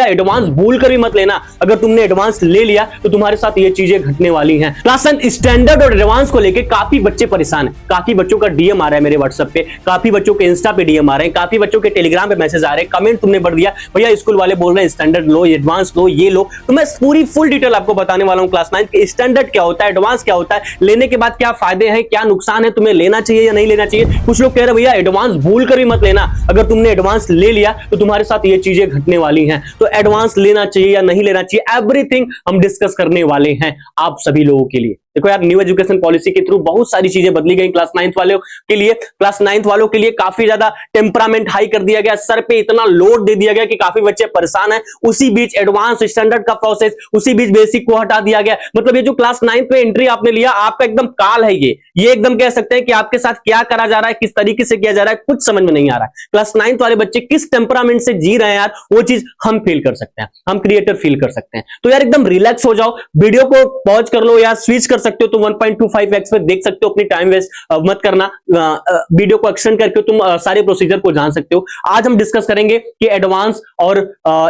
Advance भूल कर भी मत लेना। अगर तुमने एडवांस ले लिया तो तुम्हारे साथ ये चीजें घटने वाली हैं। क्लास 10 स्टैंडर्ड और एडवांस को लेके काफी बच्चे परेशान हैं। काफी बच्चों का डीएम आ रहा है मेरे व्हाट्सएप पे, काफी बच्चों के इंस्टा पे डीएम आ रहे हैं, काफी बच्चों के टेलीग्राम पे मैसेज आ रहे हैं, कमेंट तुमने पढ़ दिया भैया स्कूल वाले बोल रहे हैं स्टैंडर्ड लो, एडवांस लो, ये लो। तो मैं पूरी फुल डिटेल आपको बताने वाला हूं क्लास 9 के स्टैंडर्ड क्या होता है, एडवांस क्या होता है, लेने के बाद क्या फायदे हैं, क्या नुकसान है, तुम्हें लेना चाहिए या नहीं लेना चाहिए। कुछ लोग कह रहे भैया एडवांस भूल कर भी मत लेना। अगर तुमने एडवांस ले लिया तो तुम्हारे साथ ये चीजें घटने वाली हैं। तो एडवांस लेना चाहिए या नहीं लेना चाहिए, एवरीथिंग हम डिस्कस करने वाले हैं आप सभी लोगों के लिए। देखो यार, न्यू एजुकेशन पॉलिसी के थ्रू बहुत सारी चीजें बदली गई क्लास 9 वालों के लिए। क्लास 9 वालों के लिए काफी ज्यादा टेम्परामेंट हाई कर दिया गया, सर पे इतना लोड दे दिया गया कि काफी बच्चे परेशान हैं। उसी बीच एडवांस स्टैंडर्ड का प्रोसेस, उसी बीच बेसिक को हटा दिया गया। मतलब ये जो क्लास 9 पे एंट्री आपने लिया, आपका एकदम काल है ये एकदम कह सकते हैं कि आपके साथ क्या करा जा रहा है, किस तरीके से किया जा रहा है, कुछ समझ में नहीं आ रहा है। क्लास 9 वाले बच्चे किस टेम्परामेंट से जी रहे हैं यार, वो चीज हम फील कर सकते हैं, हम क्रिएटर फील कर सकते हैं। तो यार एकदम रिलैक्स हो जाओ, वीडियो को पॉज कर लो या स्विच कर सकते हो तो 1.25x पे देख सकते हो, अपनी टाइम वेस्ट मत करना। वीडियो को एक्सटेंड करके तुम सारे प्रोसीजर को जान सकते हो। आज हम डिस्कस करेंगे कि एडवांस और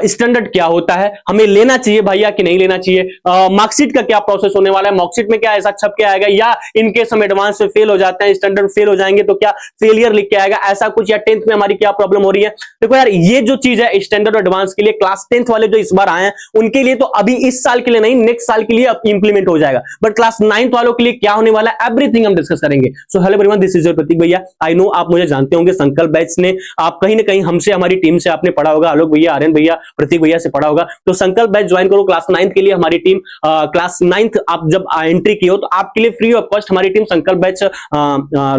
स्टैंडर्ड क्या होता है, हमें लेना चाहिए भैया कि नहीं लेना चाहिए, मार्कशीट का क्या प्रोसेस होने वाला है, मार्कशीट में क्या ऐसा छप के आएगा, या इनकेस हम एडवांस में फेल हो जाते हैं, स्टैंडर्ड फेल हो जाएंगे तो क्या फेलियर लिख के आएगा, ऐसा कुछ, या 10th में हमारी क्या प्रॉब्लम हो रही है। देखो यार, ये जो चीज है स्टैंडर्ड और एडवांस के लिए, क्लास 10th वाले जो इस बार आए हैं उनके लिए तो अभी इस साल के लिए नहीं, नेक्स्ट साल के लिए अब इंप्लीमेंट हो जाएगा। बट क्लास 9th वालों के लिए क्या होने वाला है, एवरीथिंग हम डिस्कस करेंगे। So hello everyone, this is your Prateek bhaiya. I no आप मुझे जानते होंगे, संकल्प बैच ने आप कहीं ना कहीं हमसे, हमारी टीम से आपने पढ़ा होगा, आलोक भैया, आर्यन भैया, प्रतीक भैया से पढ़ा होगा। तो संकल्प बैच ज्वाइन करो क्लास 9th के लिए। हमारी टीम क्लास 9th आप जब एंट्री की हो तो आपके लिए फ्री ऑफ कॉस्ट हमारी टीम संकल्प बैच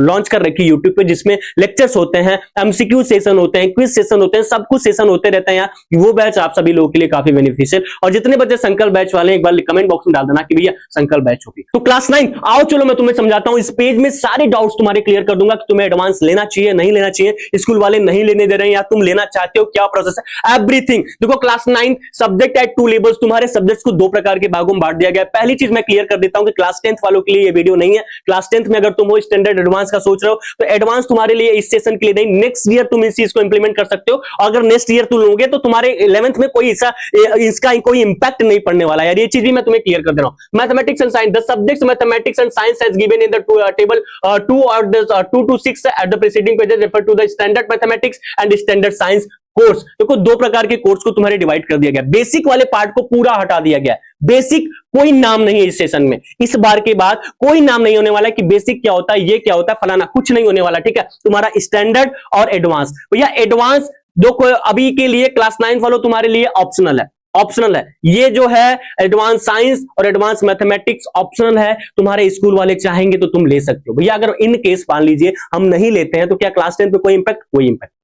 लॉन्च कर रखी है यूट्यूब पे, जिसमें लेक्चर्स होते हैं, एमसीक्यू सेशन होते हैं, क्विज सेशन होते हैं, सब कुछ सेशन होते रहते हैं यार। वो बैच आप सभी लोगों के लिए काफी बेनिफिशियल। और जितने बच्चे संकल्प बैच वाले एक बार कमेंट बॉक्स में डाल देना कि भैया संकल्प बैच होगी। तो क्लास 9 आओ, चलो मैं तुम्हें समझाता हूं। इस पेज में सारे डाउट्स तुम्हारे क्लियर कर दूंगा कि तुम्हें एडवांस लेना चाहिए नहीं लेना चाहिए, स्कूल वाले नहीं लेने दे रहे हैं या तुम लेना चाहते हो, क्या प्रोसेस है, एवरीथिंग। देखो क्लास 9 सब्जेक्ट एट 2 लेवल्स, तुम्हारे सब्जेक्ट्स को 2 प्रकार के भागों में बांट दिया गया है। पहली चीज मैं क्लियर कर देता हूं कि क्लास 10th वालों के लिए ये वीडियो नहीं है। क्लास 10th में अगर तुम हो स्टैंडर्ड एडवांस का सोच रहे हो तो एडवांस तुम्हारे लिए इस सेशन के लिए नहीं, नेक्स्ट ईयर तुम इस चीज को इंप्लीमेंट कर सकते हो। अगर नेक्स्ट ईयर तुम लोगे तो तुम्हारे 11th में कोई इसका कोई इंपैक्ट नहीं पड़ने वाला है। ये चीज भी मैं तुम्हें क्लियर कर दे रहा हूं। Mathematics and science, the subjects mathematics and science has given in the table 2 or 2 to 6 at the preceding pages refer to the standard mathematics and standard science course. देखो 2 प्रकार के कोर्स को तुम्हारे डिवाइड कर दिया गया। बेसिक वाले part को पूरा हटा दिया गया। बेसिक कोई नाम नहीं है इस सेशन में, इस बार के बाद कोई नाम नहीं होने वाला कि बेसिक क्या होता है, ये क्या होता है, फलाना कुछ नहीं होने वाला। ठीक है, तुम्हारा स्टैंडर्ड और एडवांस। भैया एडवांस दो अभी के लिए क्लास 9 वालों तुम्हारे लिए ऑप्शनल है, ऑप्शनल है। ये जो है एडवांस साइंस और एडवांस मैथमेटिक्स ऑप्शनल है, तुम्हारे स्कूल वाले चाहेंगे तो तुम ले सकते हो। भैया अगर इन केस मान लीजिए हम नहीं लेते हैं तो क्या क्लास 10 पे कोई इंपैक्ट, कोई इंपैक्ट नहीं।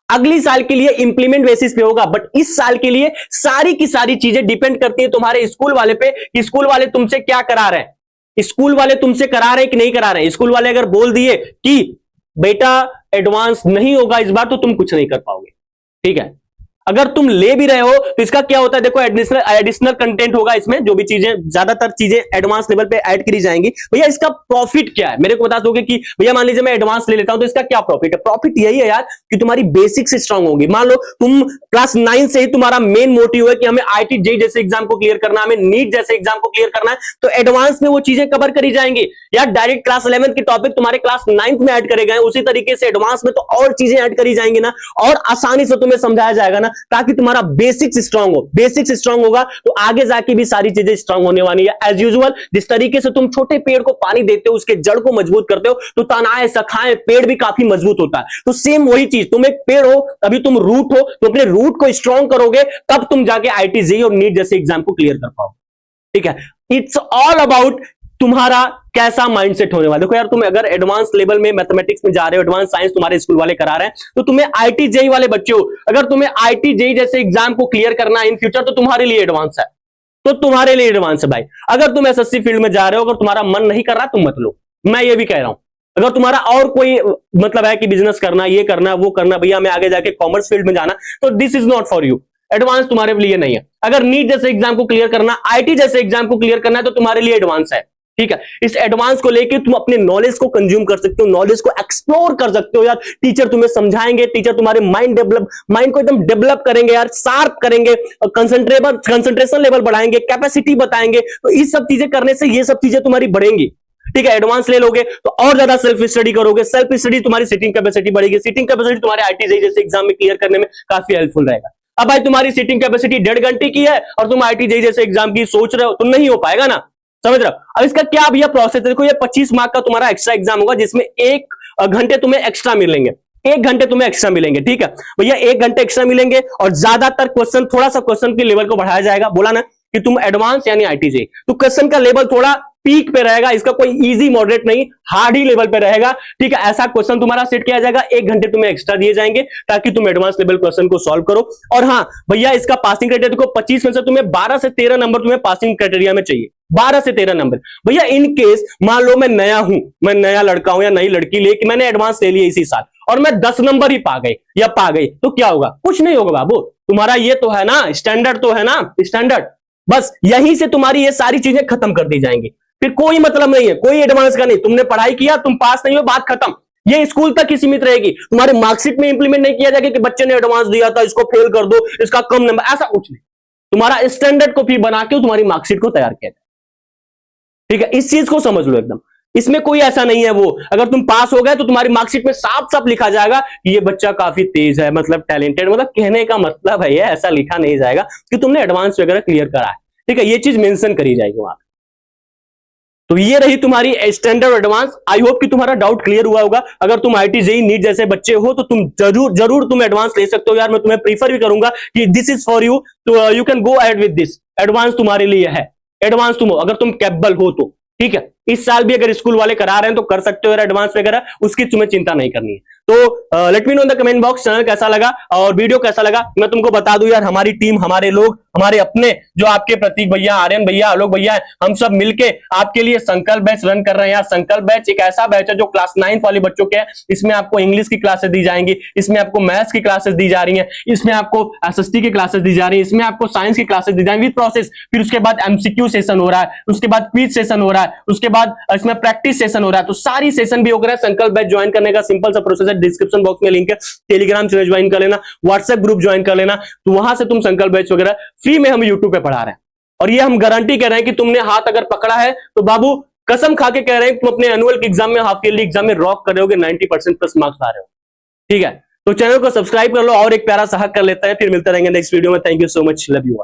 अगली साल के लिए इंप्लीमेंट बेसिस पे होगा, बट इस साल के लिए सारी की सारी चीजें डिपेंड करती है तुम्हारे स्कूल वाले पे कि स्कूल वाले तुमसे क्या करा रहे हैं, स्कूल वाले तुमसे करा रहे हैं कि नहीं करा रहे हैं। स्कूल वाले अगर बोल दिए कि बेटा एडवांस नहीं होगा इस बार तो तुम कुछ नहीं कर पाओगे। ठीक है, अगर तुम ले भी रहे हो तो इसका क्या होता है, देखो एडिशनल कंटेंट होगा इसमें, जो भी चीजें ज्यादातर चीजें एडवांस लेवल पे ऐड करी जाएंगी। भैया इसका प्रॉफिट क्या है, मेरे को बता दोगे कि भैया मान लीजिए मैं एडवांस ले लेता हूं तो इसका क्या प्रॉफिट है। प्रॉफिट यही है यार कि तुम्हारी बेसिक्स स्ट्रांग होगी। मान लो तुम क्लास 9 से ही तुम्हारा मेन मोटिव है कि हमें आईटी जेईई जैसे एग्जाम को क्लियर करना, हमें नीट जैसे एग्जाम को क्लियर करना है, तो एडवांस में वो चीजें कवर करी जाएंगी। यार डायरेक्ट क्लास 11 के टॉपिक तुम्हारे क्लास 9 में ऐड करे गए, उसी तरीके से एडवांस में तो और चीजें ऐड करी जाएंगी ना, और आसानी से तुम्हें समझाया जाएगा ना, ताकि तुम्हारा बेसिक्स स्ट्रांग हो। बेसिक्स स्ट्रांग होगा तो आगे जाके भी सारी चीजें स्ट्रांग होने वाली है। एज यूजुअल जिस तरीके से तुम छोटे पेड़ को पानी देते हो, उसके जड़ को मजबूत करते हो, तो तनाए सखाए पेड़ भी काफी मजबूत होता है। तो सेम वही चीज, तुम एक पेड़ हो, अभी तुम रूट हो, तो अपने रूट को स्ट्रांग करोगे तब तुम जाके आईटी जेईई और नीट जैसे एग्जाम को क्लियर कर पाओगे। ठीक है, इट्स ऑल अबाउट तुम्हारा कैसा माइंडसेट होने वाला। देखो यार, तुम अगर एडवांस लेवल में मैथमेटिक्स में जा रहे हो, एडवांस साइंस तुम्हारे स्कूल वाले करा रहे हैं, तो तुम्हें आईटी जेईई वाले बच्चे हो, अगर तुम्हें आईटी जेईई जैसे एग्जाम को क्लियर करना है इन फ्यूचर, तो तुम्हारे लिए एडवांस है, तो तुम्हारे लिए एडवांस है भाई। अगर तुम एसएससी फील्ड में जा रहे हो, अगर तुम्हारा मन नहीं कर रहा तुम मत लो, मैं ये भी कह रहा हूं। अगर तुम्हारा और कोई मतलब है कि बिजनेस करना, ये करना, वो करना, भैया मैं आगे जाके कॉमर्स फील्ड में जाना, तो this is not for you. Advance तुम्हारे लिए नहीं है। अगर नीट जैसे एग्जाम को क्लियर करना, आईटी जैसे एग्जाम को क्लियर करना है, तो तुम्हारे लिए एडवांस है। ठीक है, इस एडवांस को लेके तुम अपने नॉलेज को कंज्यूम कर सकते हो, नॉलेज को एक्सप्लोर कर सकते हो यार। टीचर तुम्हें समझाएंगे, टीचर तुम्हारे माइंड को एकदम डेवलप करेंगे यार, शार्प करेंगे, कंसंट्रेशन लेवल बढ़ाएंगे, कैपेसिटी बताएंगे। तो इस सब चीजें करने से ये सब चीजें तुम्हारी बढ़ेंगी। ठीक है, एडवांस ले लोगे तो और ज्यादा सेल्फ स्टडी करोगे, सेल्फ स्टडी तुम्हारी सिटिंग कैपेसिटी बढ़ेगी, सिटिंग कैपेसिटी तुम्हारे आईटी जैसे एग्जाम में क्लियर करने में काफी हेल्पफुल रहेगा। अब भाई तुम्हारी सिटिंग कैपेसिटी 1.5 घंटे की है और तुम आईटी जैसे एग्जाम की सोच रहे हो, तो नहीं हो पाएगा ना, समझ रहे हो। अब इसका क्या भैया प्रोसेस है, देखो ये 25 मार्क का तुम्हारा एक्स्ट्रा एग्जाम होगा, जिसमें 1 घंटे तुम्हें एक्स्ट्रा मिलेंगे, 1 घंटे तुम्हें एक्स्ट्रा मिलेंगे। ठीक है भैया, 1 घंटे एक्स्ट्रा मिलेंगे और ज्यादातर क्वेश्चन, थोड़ा सा क्वेश्चन के लेवल को बढ़ाया जाएगा। बोला ना कि तुम एडवांस यानी आईटी जेई, तो क्वेश्चन का लेवल थोड़ा पीक पे रहेगा, इसका कोई इजी मॉडरेट नहीं, हार्ड ही लेवल पे रहेगा। ठीक है, ऐसा क्वेश्चन तुम्हारा सेट किया जाएगा, 1 घंटे तुम्हें एक्स्ट्रा दिए जाएंगे ताकि तुम एडवांस लेवल क्वेश्चन को सॉल्व करो। और हाँ भैया, इसका पासिंग क्राइटेरिया देखो, 25 में से तुम्हें 12 से 13 नंबर तुम्हें पासिंग क्राइटेरिया में चाहिए, 12 से 13 नंबर। भैया इन केस मान लो मैं नया हूं, मैं नया लड़का हूं या नई लड़की, लेकिन मैंने एडवांस ले लिया इसी साल और मैं 10 नंबर ही पा गई या पा गई, तो क्या होगा? कुछ नहीं होगा बाबू, तुम्हारा ये तो है ना स्टैंडर्ड, तो है ना स्टैंडर्ड, बस यहीं से तुम्हारी ये सारी चीजें खत्म कर दी जाएंगी, फिर कोई मतलब नहीं है, कोई एडवांस का नहीं। तुमने पढ़ाई किया, तुम पास नहीं हो, बात खत्म। ये स्कूल तक ही सीमित रहेगी, तुम्हारे मार्कशीट में इंप्लीमेंट नहीं किया जाएगा कि बच्चे ने एडवांस दिया था, इसको फेल कर दो, इसका कम नंबर, ऐसा कुछ नहीं। तुम्हारा स्टैंडर्ड कॉपी बना के तुम्हारी मार्कशीट को तैयार किया जाए। ठीक है, इस चीज को समझ लो एकदम, इसमें कोई ऐसा नहीं है वो, अगर तुम पास हो गए तो तुम्हारी मार्कशीट में साफ साफ लिखा जाएगा कि ये बच्चा काफी तेज है, मतलब टैलेंटेड, मतलब कहने का मतलब है ऐसा लिखा नहीं जाएगा कि तुमने एडवांस वगैरह क्लियर करा है। ठीक है, ये चीज मेंशन करी जाएगी वहां। तो ये रही तुम्हारी स्टैंडर्ड एडवांस। आई होप कि तुम्हारा डाउट क्लियर हुआ होगा। अगर तुम आईटी जेई नीट जैसे बच्चे हो तो तुम जरूर तुम एडवांस ले सकते हो यार, मैं तुम्हें प्रीफर भी करूंगा कि दिस इज फॉर यू, तो you can go ahead with this, advance तुम्हारे लिए है। एडवांस तुम हो, अगर तुम कैपेबल हो तो। ठीक है, इस साल भी अगर स्कूल वाले करा रहे हैं तो कर सकते हो यार एडवांस वगैरह, उसकी तुम्हें चिंता नहीं करनी है। तो let me know in the comment box channel कैसा लगा और वीडियो कैसा लगा। मैं तुमको बता दूं यार, हमारी टीम, हमारे लोग, हमारे अपने जो आपके प्रतीक भैया, आर्यन भैया, आलोक भैया, हम सब मिलके आपके लिए संकल्प बैच रन कर रहे हैं यार। संकल्प बैच एक ऐसा बैच है जो क्लास 9 वाले बच्चों के है। इसमें आपको इंग्लिश की क्लासेस दी जाएंगी, इसमें आपको मैथ्स की क्लासेस दी जा रही है, इसमें आपको एसएसटी की क्लासेस दी जा रही है, इसमें आपको साइंस की क्लासेस दी जाएंगी विद प्रोसेस। फिर उसके बाद एमसीक्यू सेशन हो रहा है, उसके बाद क्विज सेशन हो रहा है, उसके बाद इसमें प्रैक्टिस सेशन हो रहा है। तो सारी सेशन भी हो रहा है। संकल्प बैच ज्वाइन करने का सिंपल सा प्रोसेस है, डिस्क्रिप्शन बॉक्स में लिंक है, टेलीग्राम चैनल ज्वाइन कर लेना, व्हाट्सएप ग्रुप ज्वाइन कर लेना, तो वहां से तुम संकल्प बैच वगैरह फ्री में हम यूट्यूब पे पढ़ा रहे हैं। और ये हम गारंटी कह रहे हैं कि तुमने हाथ अगर पकड़ा है तो बाबू कसम खा के कह रहे हैं तुम अपने एनुअल एग्जाम में, हाफ ईयरली एग्जाम में रॉक कर रहे होगे, 90% प्लस मार्क्स ला रहे हो। ठीक है, तो चैनल को सब्सक्राइब कर लो और एक प्यारा सा हक कर लेता है। फिर मिलते रहेंगे नेक्स्ट वीडियो में। Thank you so much, love you.